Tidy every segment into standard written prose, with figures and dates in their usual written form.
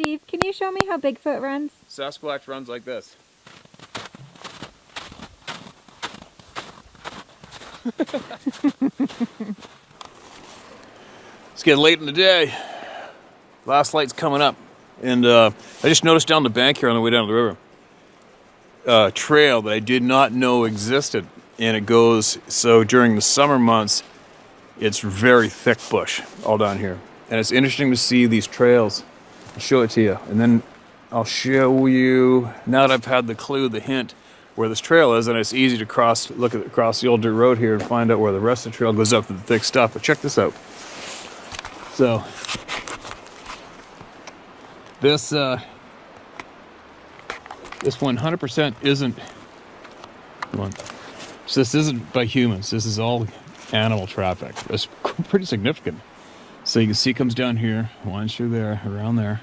Steve, can you show me how Bigfoot runs? Sasquatch runs like this. It's getting late in the day. Last light's coming up. And I just noticed down the bank here on the way down to the river, a trail that I did not know existed. And it goes, so during the summer months, it's very thick bush all down here. And it's interesting to see these trails. I'll show it to you. And then I'll show you, now that I've had the clue, the hint, where this trail is, and it's easy to look across the old dirt road here and find out where the rest of the trail goes up to the thick stuff. But check this out. So, this 100% isn't, so this isn't by humans. This is all animal traffic. It's pretty significant. So you can see it comes down here, winds through there, around there,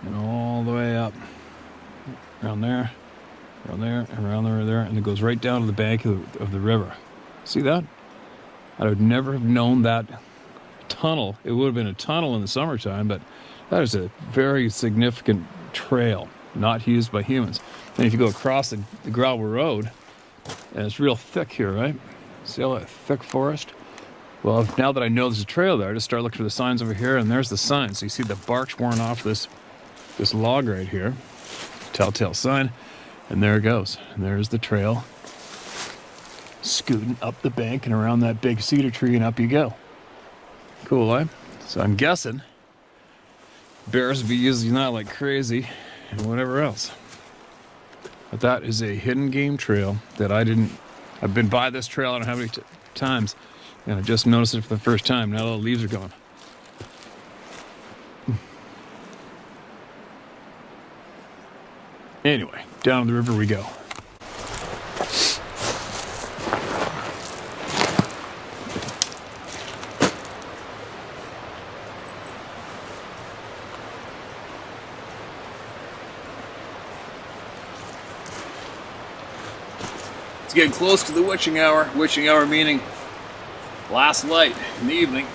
and all the way up, around there, and it goes right down to the bank of the river. See that? I would never have known that tunnel. It would have been a tunnel in the summertime, but that is a very significant trail, not used by humans. And if you go across the gravel road, and it's real thick here, right? See all that thick forest? Well, now that I know there's a trail there, I just start looking for the signs over here, and there's the sign. So you see the bark's worn off this log right here, telltale sign, and there it goes. And there's the trail, scooting up the bank and around that big cedar tree, and up you go. Cool, eh? So I'm guessing bears will be using that like crazy, and whatever else. But that is a hidden game trail that I've been by this trail I don't know how many times, and I just noticed it for the first time. Now all the leaves are gone. Anyway, down the river we go. It's getting close to the witching hour. Witching hour meaning last light in the evening.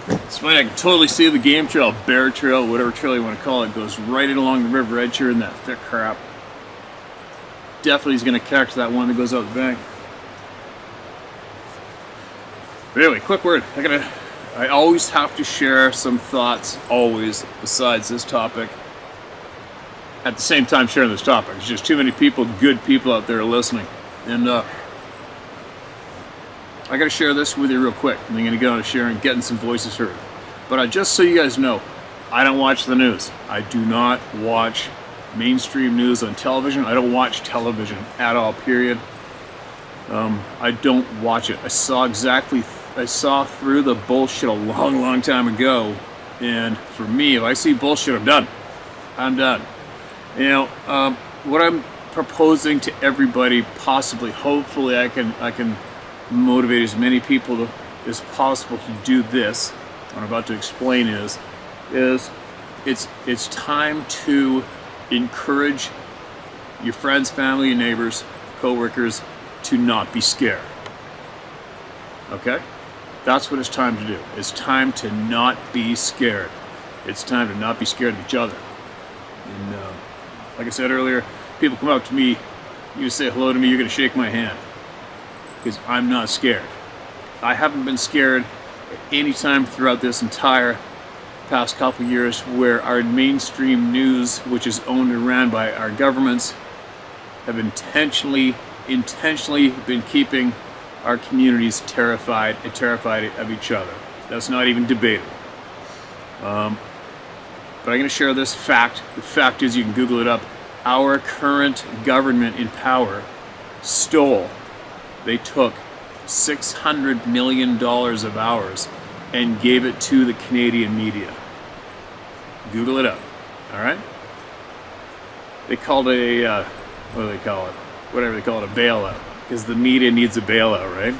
It's funny, I can totally see the game trail, bear trail, whatever trail you want to call it, goes right in along the river edge here in that thick crap. Definitely is going to catch that one that goes out the bank. But anyway, quick word. I always have to share some thoughts, always, besides this topic. At the same time sharing this topic. There's just too many people, good people out there listening. And I got to share this with you real quick. And I'm going to get on to sharing, getting some voices heard. But just so you guys know, I don't watch the news. I do not watch mainstream news on television. I don't watch television at all, period. I don't watch it. I saw through the bullshit a long, long time ago. And for me, if I see bullshit, I'm done. I'm done. You know, what I'm proposing to everybody, possibly, hopefully I can motivate as many people as possible to do this. What I'm about to explain is it's time to encourage your friends, family, and neighbors, co-workers to not be scared. Okay? That's what it's time to do. It's time to not be scared. It's time to not be scared of each other. And like I said earlier, people come up to me, you say hello to me, you're going to shake my hand. Because I'm not scared. I haven't been scared at any time throughout this entire past couple years where our mainstream news, which is owned and ran by our governments, have intentionally been keeping our communities terrified of each other. That's not even debatable. But I'm going to share this fact. The fact is, you can Google it up. Our current government in power they took $600 million of ours and gave it to the Canadian media. Google it up. All right? They called it what do they call it? Whatever they call it, a bailout. Because the media needs a bailout, right?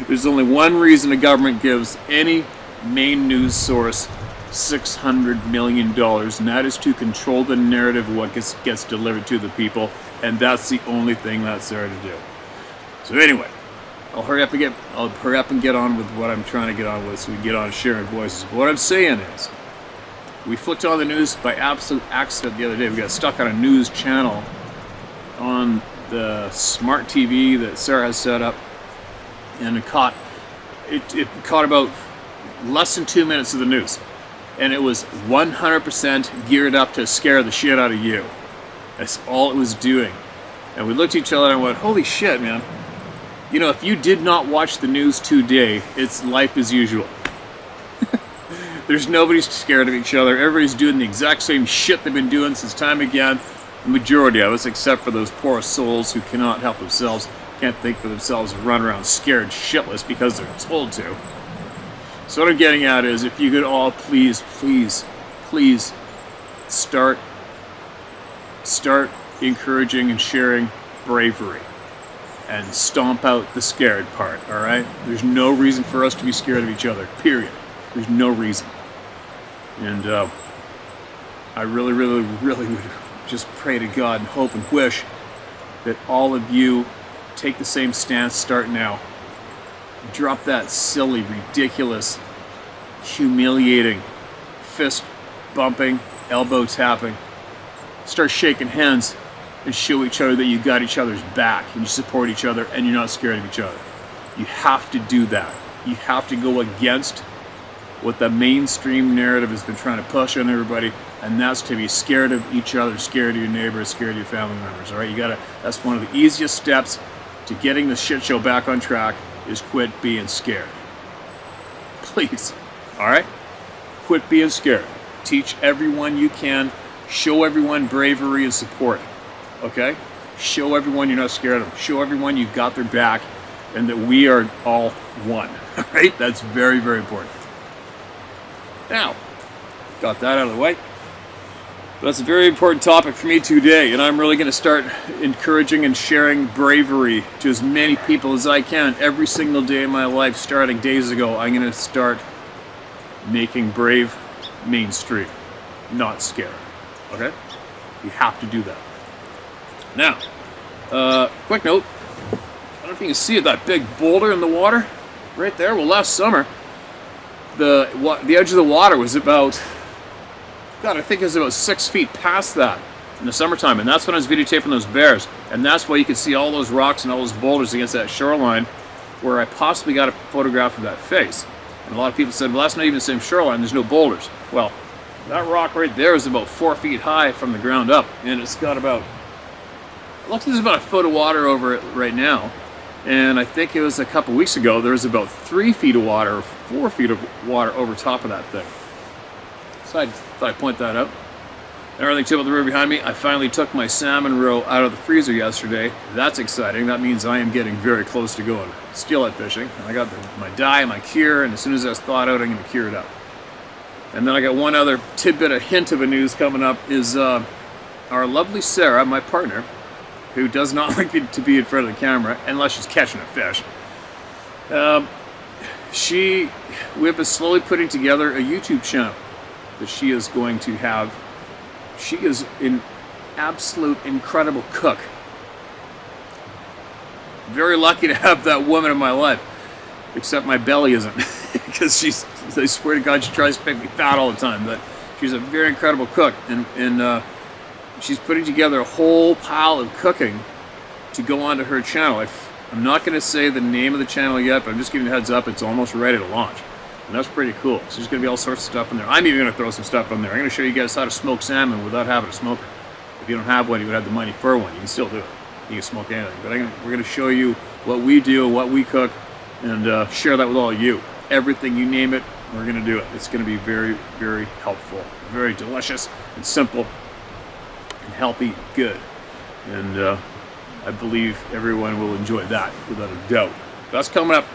There's only one reason the government gives any main news source $600 million, and that is to control the narrative of what gets delivered to the people, and that's the only thing that's there to do. So anyway, I'll hurry up and get on with what I'm trying to get on with, so we can get on sharing voices. But what I'm saying is, we flicked on the news by absolute accident the other day. We got stuck on a news channel on the smart TV that Sarah has set up, and it caught about less than 2 minutes of the news, and it was 100% geared up to scare the shit out of you. That's all it was doing. And we looked at each other and went, holy shit, man. You know, if you did not watch the news today, it's life as usual. There's nobody scared of each other. Everybody's doing the exact same shit they've been doing since time again. The majority of us, except for those poor souls who cannot help themselves, can't think for themselves, and run around scared shitless because they're told to. So what I'm getting at is, if you could all please start encouraging and sharing bravery and stomp out the scared part, all right? There's no reason for us to be scared of each other, period. There's no reason. And I really would just pray to God and hope and wish that all of you take the same stance. Start now. Drop that silly, ridiculous, humiliating, fist bumping, elbow tapping. Start shaking hands and show each other that you got each other's back and you support each other and you're not scared of each other. You have to do that. You have to go against what the mainstream narrative has been trying to push on everybody, and that's to be scared of each other, scared of your neighbors, scared of your family members. All right, that's one of the easiest steps to getting the shit show back on track, is quit being scared. Please. All right? Quit being scared. Teach everyone you can. Show everyone bravery and support. Okay? Show everyone you're not scared of them. Show everyone you've got their back and that we are all one. All right? That's very, very important. Now, got that out of the way. But that's a very important topic for me today, and I'm really going to start encouraging and sharing bravery to as many people as I can every single day of my life. Starting days ago, I'm going to start making brave mainstream, not scary. Okay? You have to do that. Now, quick note. I don't know if you can see it, that big boulder in the water right there. Well, last summer, the edge of the water was about, God, I think it was about 6 feet past that in the summertime, and that's when I was videotaping those bears, and that's why you could see all those rocks and all those boulders against that shoreline where I possibly got a photograph of that face. And a lot of people said, well, that's not even the same shoreline, there's no boulders. Well, that rock right there is about 4 feet high from the ground up, and it's got about, it looks like there's about a foot of water over it right now. And I think it was a couple weeks ago, there was about 3 feet of water, or 4 feet of water over top of that thing. So I thought I'd point that out. And everything too about the river behind me, I finally took my salmon roe out of the freezer yesterday. That's exciting. That means I am getting very close to going steelhead fishing. I got my dye, my cure, and as soon as that's thawed out, I'm going to cure it up. And then I got one other tidbit, a hint of a news coming up, is our lovely Sarah, my partner, who does not like to be in front of the camera unless she's catching a fish. We have been slowly putting together a YouTube channel that she is going to have. She is an absolute incredible cook. Very lucky to have that woman in my life, except my belly isn't, because I swear to God, she tries to make me fat all the time. But she's a very incredible cook, and she's putting together a whole pile of cooking to go onto her channel. I'm not going to say the name of the channel yet, but I'm just giving you a heads up. It's almost ready to launch. And that's pretty cool. So there's going to be all sorts of stuff in there. I'm even going to throw some stuff in there. I'm going to show you guys how to smoke salmon without having a smoker. If you don't have one, you would have the money for one. You can still do it. You can smoke anything. But we're going to show you what we do, what we cook, and share that with all of you. Everything, you name it, we're going to do it. It's going to be very, very helpful. Very delicious and simple. Healthy, good, and I believe everyone will enjoy that without a doubt. That's coming up.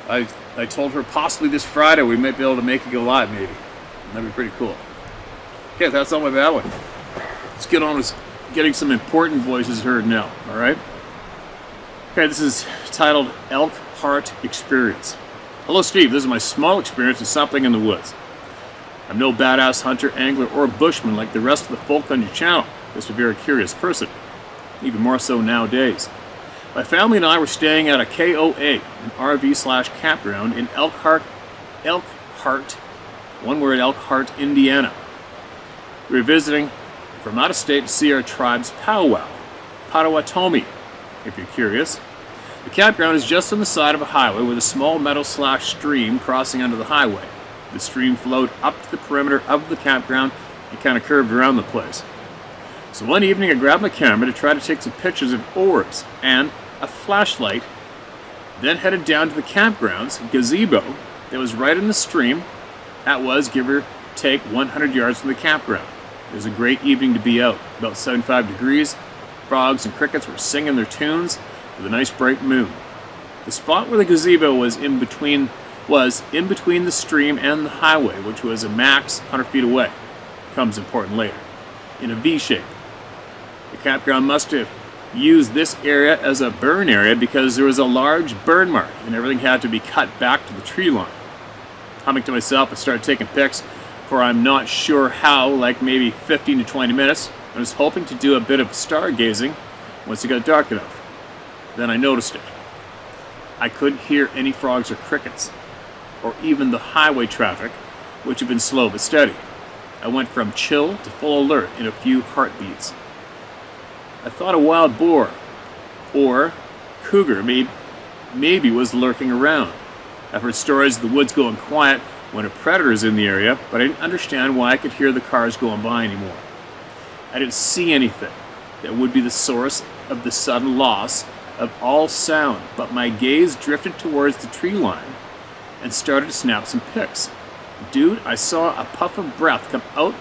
I told her possibly this Friday we might be able to make it go live, maybe. That'd be pretty cool. Okay, that's all my babbling. Let's get on with getting some important voices heard now. All right. Okay, this is titled Elk Heart Experience. Hello, Steve. This is my small experience of something in the woods. I'm no badass hunter, angler, or bushman like the rest of the folk on your channel. Just a very curious person, even more so nowadays. My family and I were staying at a KOA, an RV/campground in Elkhart, one word, Elkhart, Indiana. We were visiting from out of state to see our tribe's powwow, Potawatomi, if you're curious. The campground is just on the side of a highway with a small meadow/stream crossing under the highway. The stream flowed up to the perimeter of the campground and kind of curved around the place. So one evening I grabbed my camera to try to take some pictures of orbs and a flashlight, then headed down to the campground's gazebo that was right in the stream. That was, give or take, 100 yards from the campground. It was a great evening to be out, about 75 degrees. Frogs and crickets were singing their tunes with a nice bright moon. The spot where the gazebo was in between the stream and the highway, which was a max 100 feet away. Comes important later. In a V shape. The campground must have used this area as a burn area because there was a large burn mark and everything had to be cut back to the tree line. Humming to myself, I started taking pics for I'm not sure how, like maybe 15 to 20 minutes. I was hoping to do a bit of stargazing once it got dark enough. Then I noticed it. I couldn't hear any frogs or crickets, or even the highway traffic, which had been slow but steady. I went from chill to full alert in a few heartbeats. I thought a wild boar or cougar maybe was lurking around. I've heard stories of the woods going quiet when a predator is in the area, but I didn't understand why I could hear the cars going by anymore. I didn't see anything that would be the source of the sudden loss of all sound, but my gaze drifted towards the tree line and started to snap some pics. Dude, I saw a puff of breath come out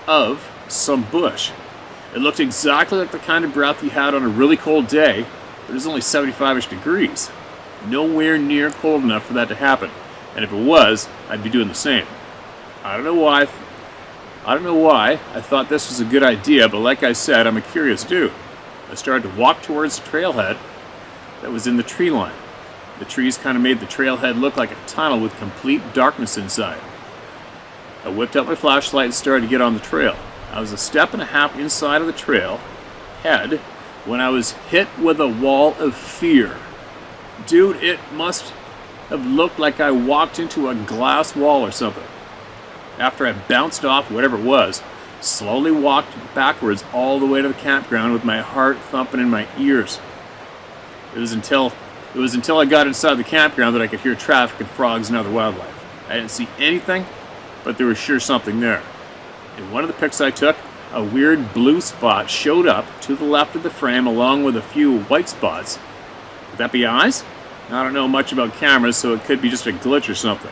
of some bush. It looked exactly like the kind of breath you had on a really cold day, but it was only 75-ish degrees. Nowhere near cold enough for that to happen. And if it was, I'd be doing the same. I don't know why I thought this was a good idea, but like I said, I'm a curious dude. I started to walk towards the trailhead that was in the tree line. The trees kind of made the trailhead look like a tunnel with complete darkness inside. I whipped out my flashlight and started to get on the trail. I was a step and a half inside of the trail head when I was hit with a wall of fear. Dude, it must have looked like I walked into a glass wall or something. After I bounced off whatever it was, slowly walked backwards all the way to the campground with my heart thumping in my ears. It was until I got inside the campground that I could hear traffic and frogs and other wildlife. I didn't see anything, but there was sure something there. In one of the pics I took, a weird blue spot showed up to the left of the frame along with a few white spots. Could that be eyes? I don't know much about cameras, so it could be just a glitch or something.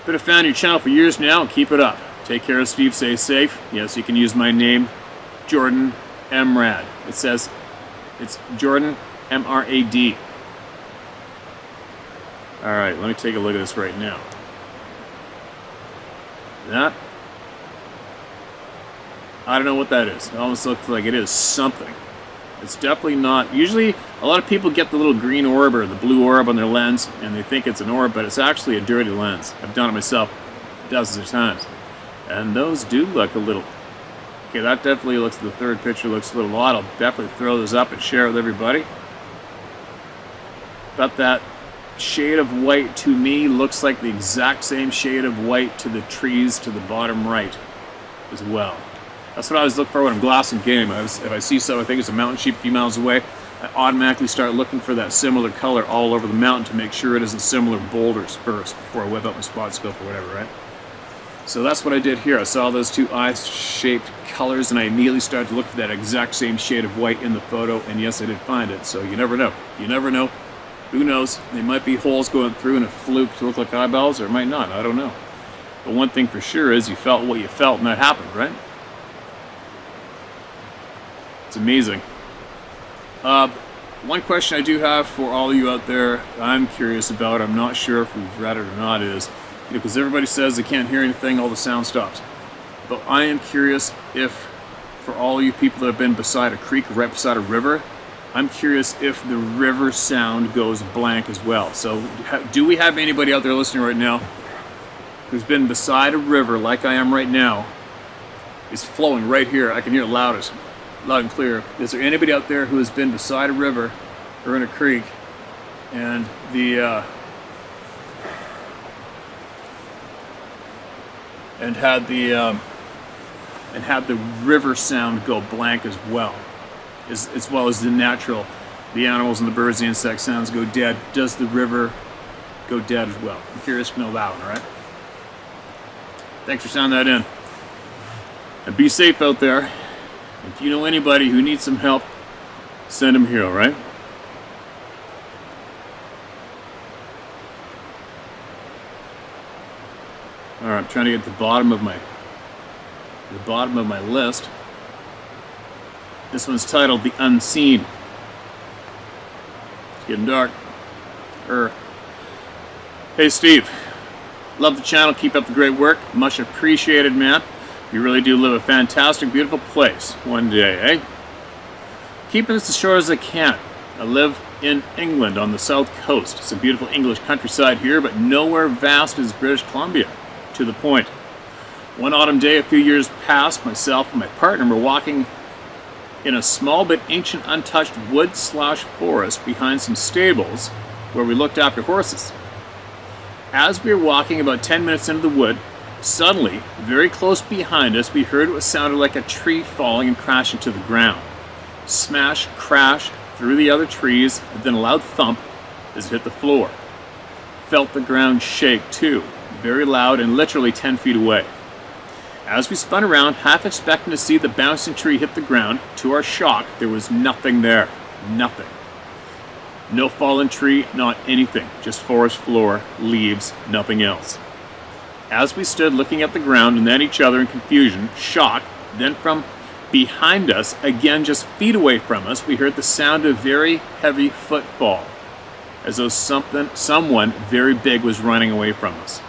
Been a fan of your channel for years now, and keep it up. Take care, Steve. Stay safe. Yes, you can use my name, Jordan Mrad. It says it's Jordan Mrad. All right, let me take a look at this right now. That, I don't know what that is. It almost looks like it is something. It's definitely not. Usually, a lot of people get the little green orb or the blue orb on their lens, and they think it's an orb, but it's actually a dirty lens. I've done it myself dozens of times. And those do look a little... Okay, that definitely looks, the third picture looks a little odd. I'll definitely throw this up and share it with everybody. But that shade of white to me looks like the exact same shade of white to the trees to the bottom right as well. That's what I always look for when I'm glassing game. If I see something I think it's a mountain sheep a few miles away, I automatically start looking for that similar color all over the mountain to make sure it isn't similar boulders first before I whip out my spot scope or whatever, right? So that's what I did here. I saw those two eye-shaped colors and I immediately started to look for that exact same shade of white in the photo, and yes, I did find it. So you never know. You never know. Who knows? There might be holes going through and a fluke to look like eyeballs, or it might not. I don't know. But one thing for sure is you felt what you felt and that happened, right? It's amazing. One question I do have for all of you out there, I'm curious about, I'm not sure if we've read it or not, is, because everybody says they can't hear anything, all the sound stops. But I am curious if, for all you people that have been beside a creek, right beside a river, I'm curious if the river sound goes blank as well. So do we have anybody out there listening right now who's been beside a river like I am right now? It's flowing right here. I can hear it loudest. loud and clear. Is there anybody out there who has been beside a river or in a creek and had the river sound go blank as well as the animals and the birds, the insect sounds go dead? Does the river go dead as well? I'm curious to know that one, all right? Thanks for sounding that in. And be safe out there. If you know anybody who needs some help, send them here, all right? All right, I'm trying to get to the bottom of my list. This one's titled The Unseen. It's getting dark. Hey Steve, love the channel, keep up the great work, much appreciated, man. You really do live a fantastic, beautiful place one day, eh? Keeping this as short as I can. I live in England on the south coast. It's a beautiful English countryside here, but nowhere vast as British Columbia. To the point. One autumn day a few years past, myself and my partner were walking in a small but ancient untouched wood/forest behind some stables where we looked after horses. As we were walking about 10 minutes into the wood, suddenly, very close behind us, we heard what sounded like a tree falling and crashing to the ground. Smash, crash, through the other trees, and then a loud thump as it hit the floor. Felt the ground shake too, very loud and literally 10 feet away. As we spun around, half expecting to see the bouncing tree hit the ground, to our shock, there was nothing there. Nothing. No fallen tree, not anything. Just forest floor, leaves, nothing else. As we stood looking at the ground and then each other in confusion, shock, then from behind us, again just feet away from us, we heard the sound of very heavy footfall, as though someone very big was running away from us.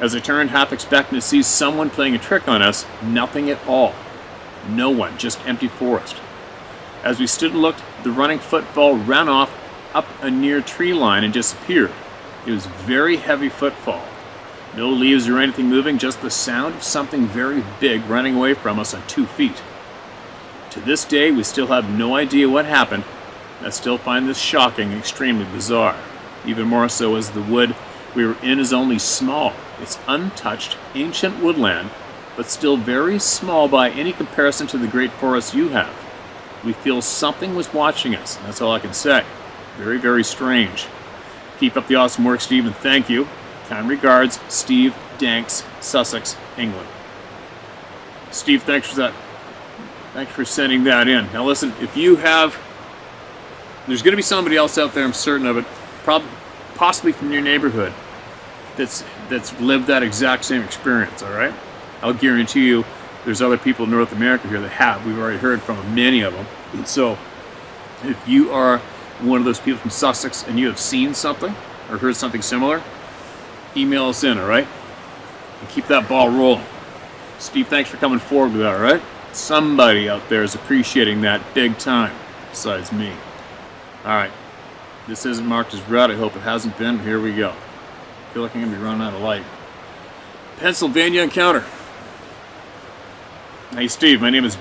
As I turned, half expecting to see someone playing a trick on us, nothing at all. No one, just empty forest. As we stood and looked, the running footfall ran off up a near tree line and disappeared. It was very heavy footfall. No leaves or anything moving, just the sound of something very big running away from us on 2 feet. To this day, we still have no idea what happened. I still find this shocking and extremely bizarre. Even more so as the wood we were in is only small. It's untouched, ancient woodland, but still very small by any comparison to the great forests you have. We feel something was watching us, and that's all I can say. Very, very strange. Keep up the awesome work, Steve, and thank you. Kind regards, Steve Danks, Sussex, England. Steve, thanks for that. Thanks for sending that in. Now listen, if you have, there's going to be somebody else out there, I'm certain of it, possibly from your neighborhood, that's lived that exact same experience, all right? I'll guarantee you there's other people in North America here that have. We've already heard from many of them. And so if you are one of those people from Sussex and you have seen something or heard something similar, email us in, all right? And keep that ball rolling. Steve, thanks for coming forward with that, all right? Somebody out there is appreciating that big time besides me. All right. This isn't marked as red. I hope it hasn't been. Here we go. I feel like I'm going to be running out of light. Pennsylvania encounter. Hey Steve, my name is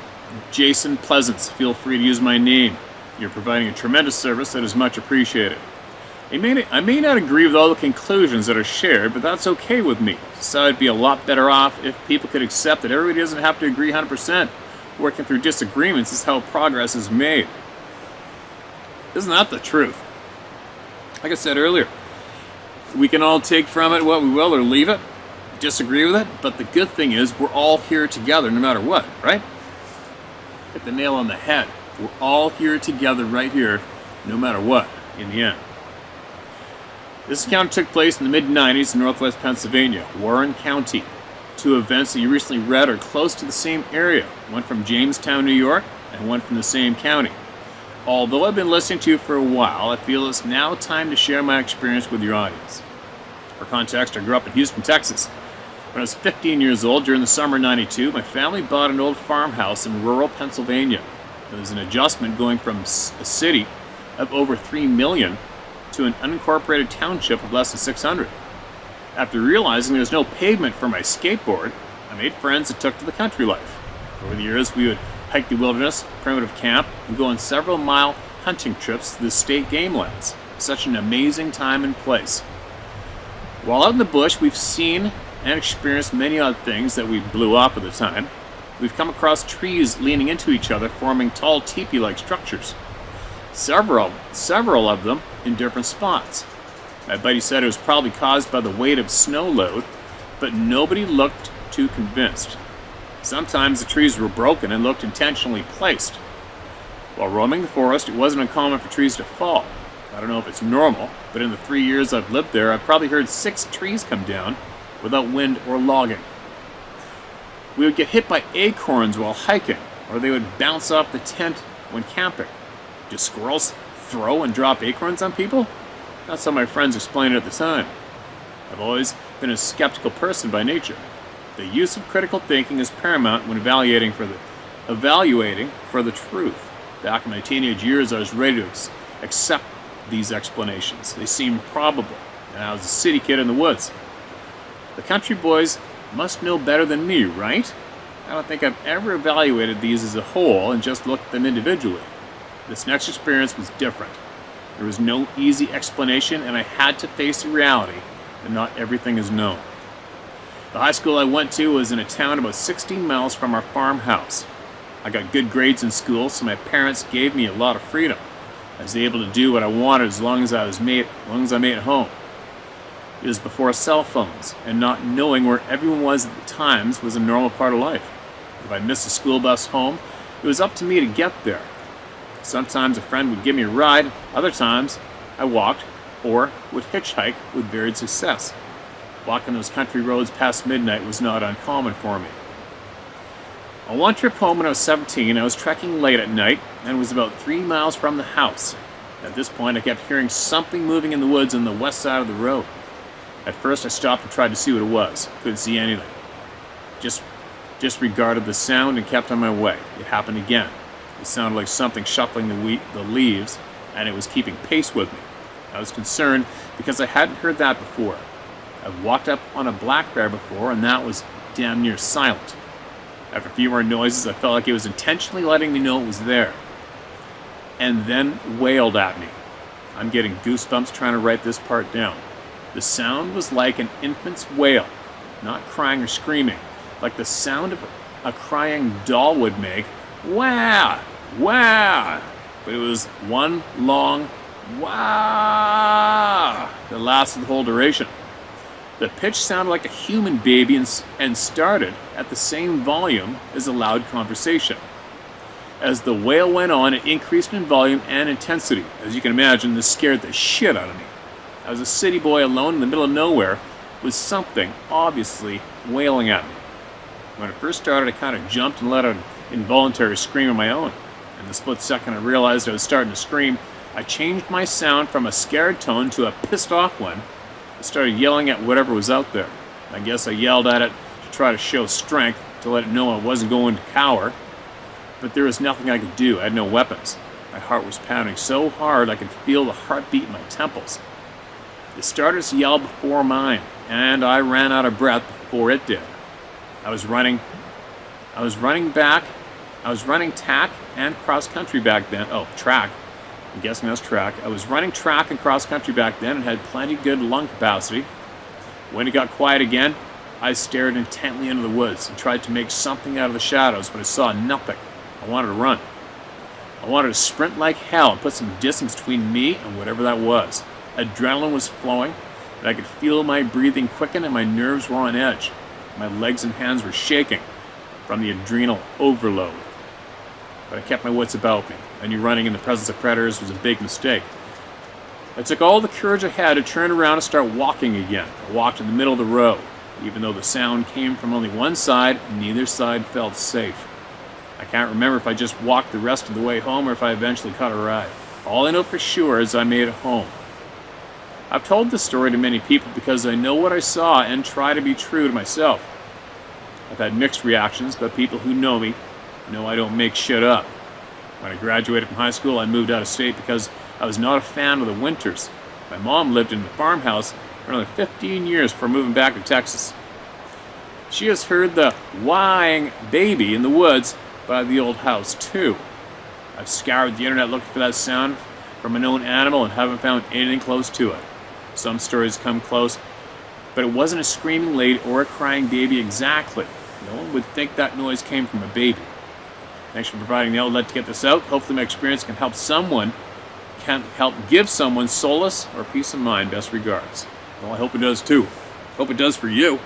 Jason Pleasance. Feel free to use my name. You're providing a tremendous service that is much appreciated. I may not agree with all the conclusions that are shared, but that's okay with me. So I'd be a lot better off if people could accept that everybody doesn't have to agree 100%. Working through disagreements is how progress is made. Isn't that the truth? Like I said earlier, we can all take from it what we will or leave it, disagree with it, but the good thing is we're all here together no matter what, right? Hit the nail on the head. We're all here together right here no matter what in the end. This encounter took place in the mid-90s in northwest Pennsylvania, Warren County. Two events that you recently read are close to the same area, one from Jamestown, New York, and one from the same county. Although I've been listening to you for a while, I feel it's now time to share my experience with your audience. For context, I grew up in Houston, Texas. When I was 15 years old, during the summer of '92, my family bought an old farmhouse in rural Pennsylvania. It was an adjustment going from a city of over 3 million to an unincorporated township of less than 600. After realizing there was no pavement for my skateboard, I made friends and took to the country life. Over the years, we would hike the wilderness, primitive camp, and go on several mile hunting trips to the state game lands. Such an amazing time and place. While out in the bush, we've seen and experienced many odd things that we blew up at the time. We've come across trees leaning into each other, forming tall teepee-like structures. Several of them in different spots. My buddy said it was probably caused by the weight of snow load, but nobody looked too convinced. Sometimes the trees were broken and looked intentionally placed. While roaming the forest, it wasn't uncommon for trees to fall. I don't know if it's normal, but in the 3 years I've lived there, I've probably heard 6 trees come down without wind or logging. We would get hit by acorns while hiking, or they would bounce off the tent when camping. Do squirrels throw and drop acorns on people? That's how my friends explained it at the time. I've always been a skeptical person by nature. The use of critical thinking is paramount when evaluating for the truth. Back in my teenage years, I was ready to accept these explanations. They seemed probable, and I was a city kid in the woods. The country boys must know better than me, right? I don't think I've ever evaluated these as a whole and just looked at them individually. This next experience was different. There was no easy explanation, and I had to face the reality that not everything is known. The high school I went to was in a town about 16 miles from our farmhouse. I got good grades in school, so my parents gave me a lot of freedom. I was able to do what I wanted as long as I made it home. It was before cell phones, and not knowing where everyone was at the times was a normal part of life. If I missed a school bus home, it was up to me to get there. Sometimes a friend would give me a ride, other times I walked or would hitchhike with varied success. Walking those country roads past midnight was not uncommon for me. On one trip home when I was 17, I was trekking late at night and was about 3 miles from the house. At this point, I kept hearing something moving in the woods on the west side of the road. At first, I stopped and tried to see what it was. Couldn't see anything. Just disregarded the sound and kept on my way. It happened again. It sounded like something shuffling the leaves, and it was keeping pace with me. I was concerned because I hadn't heard that before. I've walked up on a black bear before, and that was damn near silent. After a few more noises, I felt like it was intentionally letting me know it was there. And then wailed at me. I'm getting goosebumps trying to write this part down. The sound was like an infant's wail, not crying or screaming, like the sound of a crying doll would make. Wah! Wah! But it was one long wah that lasted the whole duration. The pitch sounded like a human baby and started at the same volume as a loud conversation. As the wail went on, it increased in volume and intensity. As you can imagine, this scared the shit out of me. I was a city boy alone in the middle of nowhere with something obviously wailing at me. When it first started, I kind of jumped and let out an involuntary scream of my own. In the split second I realized I was starting to scream, I changed my sound from a scared tone to a pissed off one. I started yelling at whatever was out there. I guess I yelled at it to try to show strength, to let it know I wasn't going to cower. But there was nothing I could do. I had no weapons. My heart was pounding so hard I could feel the heartbeat in my temples. It started its yell before mine, and I ran out of breath before it did. I was running tack and cross country back then. Oh, track. I'm guessing that's track. I was running track and cross country back then and had plenty good lung capacity. When it got quiet again, I stared intently into the woods and tried to make something out of the shadows, but I saw nothing. I wanted to run. I wanted to sprint like hell and put some distance between me and whatever that was. Adrenaline was flowing, and I could feel my breathing quicken and my nerves were on edge. My legs and hands were shaking from the adrenal overload. But I kept my wits about me. I knew running in the presence of predators was a big mistake. I took all the courage I had to turn around and start walking again. I walked in the middle of the road. Even though the sound came from only one side, neither side felt safe. I can't remember if I just walked the rest of the way home or if I eventually caught a ride. All I know for sure is I made it home. I've told this story to many people because I know what I saw and try to be true to myself. I've had mixed reactions, but people who know me know I don't make shit up. When I graduated from high school, I moved out of state because I was not a fan of the winters. My mom lived in the farmhouse for another 15 years before moving back to Texas. She has heard the whying baby in the woods, by the old house, too. I've scoured the internet looking for that sound from a known animal and haven't found anything close to it. Some stories come close, but it wasn't a screaming lady or a crying baby exactly. No one would think that noise came from a baby. Thanks for providing the outlet to get this out. Hopefully my experience can help give someone solace or peace of mind. Best regards. Well, I hope it does too. Hope it does for you.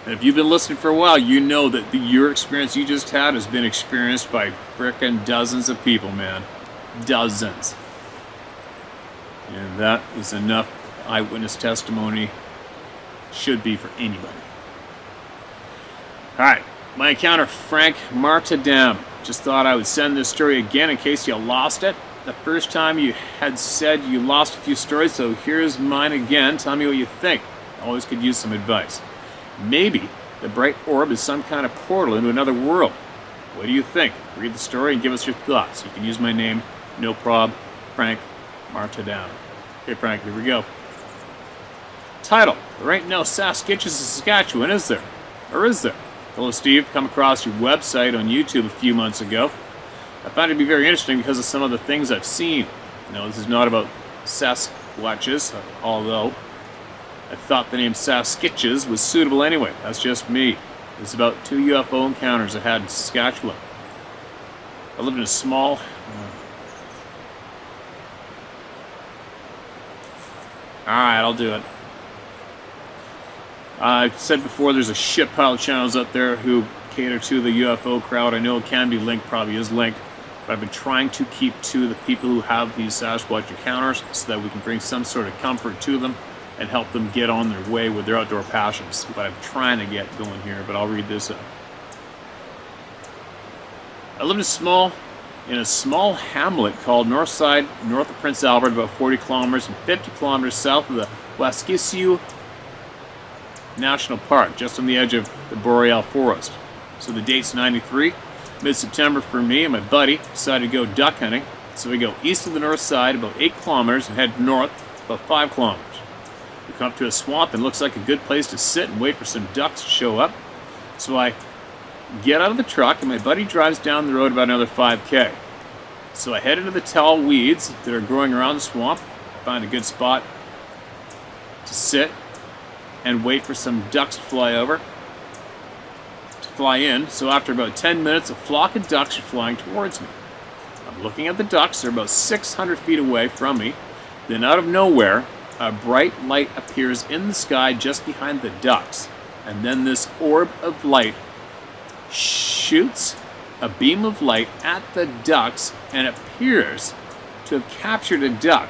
And if you've been listening for a while, you know that your experience you just had has been experienced by frickin' dozens of people, man. Dozens. And that is enough eyewitness testimony. Should be for anybody. Alright, my encounter, Frank Martindale. Just thought I would send this story again in case you lost it. The first time you had said you lost a few stories, so here's mine again. Tell me what you think. Always could use some advice. Maybe the bright orb is some kind of portal into another world. What do you think? Read the story and give us your thoughts. You can use my name, no prob, Frank Martindale. Okay, Frank, here we go. Title: There ain't no Saskatchewan, Saskatchewan, is there? Or is there? Hello, Steve. Come across your website on YouTube a few months ago. I found it to be very interesting because of some of the things I've seen. No, this is not about Sasquatches, although I thought the name Saskatchewan was suitable anyway. That's just me. It's about 2 UFO encounters I had in Saskatchewan. I lived in a small... Alright, I'll do it. I've said before, there's a shit pile of channels out there who cater to the UFO crowd. I know it can be linked, probably is linked, but I've been trying to keep to the people who have these Sasquatch encounters so that we can bring some sort of comfort to them and help them get on their way with their outdoor passions. What I'm trying to get going here, but I'll read this up. I lived in a small hamlet called Northside, north of Prince Albert, about 40 kilometers and 50 kilometers south of the Waskiesiu National Park, just on the edge of the Boreal Forest. So the date's 93, mid-September for me and my buddy decided to go duck hunting. So we go east of the north side about 8 kilometers and head north about 5 kilometers. We come up to a swamp and it looks like a good place to sit and wait for some ducks to show up. So I get out of the truck and my buddy drives down the road about another 5K. So I head into the tall weeds that are growing around the swamp. I find a good spot to sit and wait for some ducks to fly in. So after about 10 minutes, a flock of ducks are flying towards me. I'm looking at the ducks. They're about 600 feet away from me. Then out of nowhere, a bright light appears in the sky just behind the ducks. And then this orb of light shoots a beam of light at the ducks and appears to have captured a duck.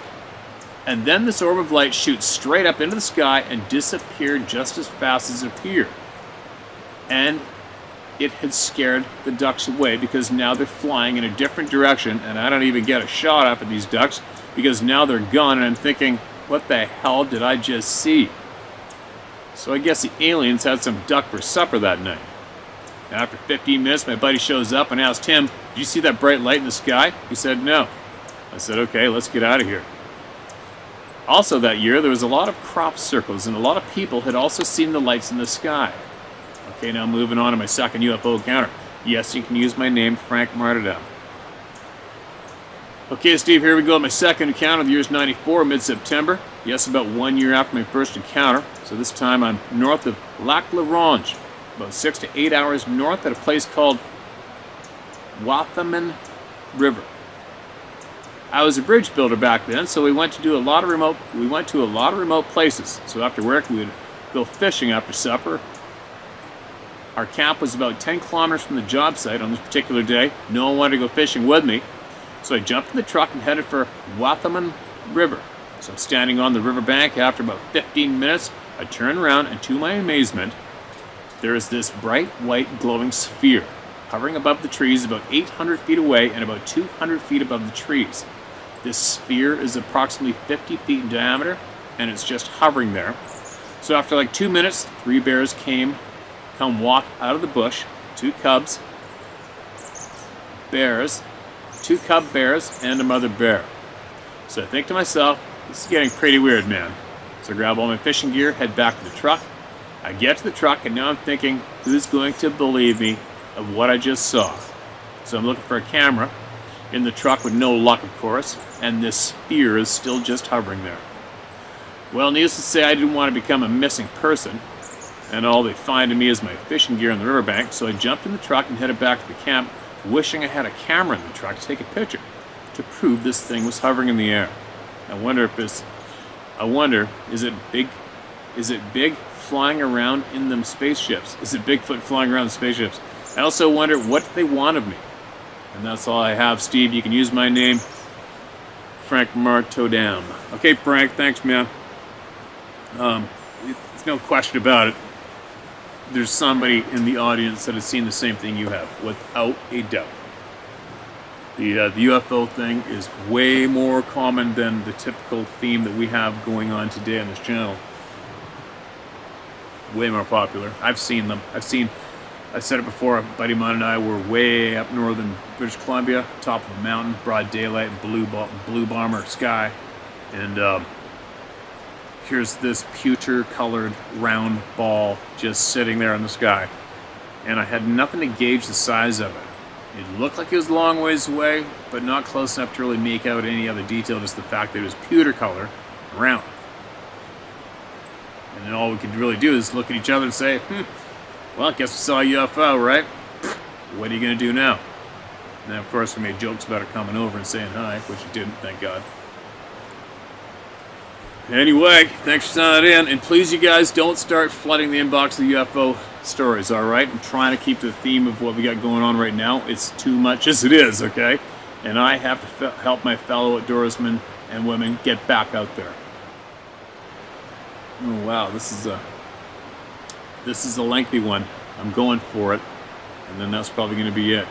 And then this orb of light shoots straight up into the sky and disappeared just as fast as it appeared. And it had scared the ducks away because now they're flying in a different direction and I don't even get a shot up at these ducks because now they're gone and I'm thinking, what the hell did I just see? So I guess the aliens had some duck for supper that night. After 15 minutes, my buddy shows up and asked him, "Did you see that bright light in the sky?" He said, "No." I said, "Okay, let's get out of here." Also that year, there was a lot of crop circles, and a lot of people had also seen the lights in the sky. Okay, now moving on to my second UFO encounter. Yes, you can use my name, Frank Martindale. Okay, Steve, here we go. My second encounter. The year's 94, mid-September. Yes, about 1 year after my first encounter. So this time I'm north of Lac La Ronge, about 6 to 8 hours north at a place called Watheman River. I was a bridge builder back then, so we went to a lot of remote places. So after work, we would go fishing after supper. Our camp was about 10 kilometers from the job site on this particular day. No one wanted to go fishing with me, so I jumped in the truck and headed for Watheman River. So I'm standing on the riverbank. After about 15 minutes, I turn around, and to my amazement, there is this bright white glowing sphere hovering above the trees about 800 feet away and about 200 feet above the trees. This sphere is approximately 50 feet in diameter, and it's just hovering there. So after like 2 minutes, 3 bears come walk out of the bush, 2 cub bears, and a mother bear. So I think to myself, this is getting pretty weird, man. So I grab all my fishing gear, head back to the truck. I get to the truck, and now I'm thinking, who's going to believe me of what I just saw. So I'm looking for a camera in the truck with no luck, of course, and this sphere is still just hovering there. Well, needless to say, I didn't want to become a missing person, and all they find of me is my fishing gear on the riverbank, so I jumped in the truck and headed back to the camp, wishing I had a camera in the truck to take a picture to prove this thing was hovering in the air. I wonder, is it big? Is it big flying around in them spaceships? Is it Bigfoot flying around the spaceships? I also wonder what they want of me. And that's all I have, Steve. You can use my name, Frank Martodam. Okay, Frank, thanks, man. There's no question about it. There's somebody in the audience that has seen the same thing you have, without a doubt. The UFO thing is way more common than the typical theme that we have going on today on this channel. Way more popular. I've seen them. I said it before, a buddy of mine and I were way up northern British Columbia, top of a mountain, broad daylight, blue bomber sky, and here's this pewter-colored round ball just sitting there in the sky, and I had nothing to gauge the size of it. It looked like it was a long ways away, but not close enough to really make out any other detail, just the fact that it was pewter color, round. And then all we could really do is look at each other and say, well, I guess we saw a UFO, right? What are you going to do now? And then, of course, we made jokes about it coming over and saying hi, which it didn't, thank God. Anyway, thanks for sending that in. And please, you guys, don't start flooding the inbox of UFO stories, all right? I'm trying to keep the theme of what we got going on right now. It's too much as it is, okay? And I have to help my fellow outdoorsmen and women get back out there. Oh, wow, this is a lengthy one. I'm going for it, and then that's probably going to be it.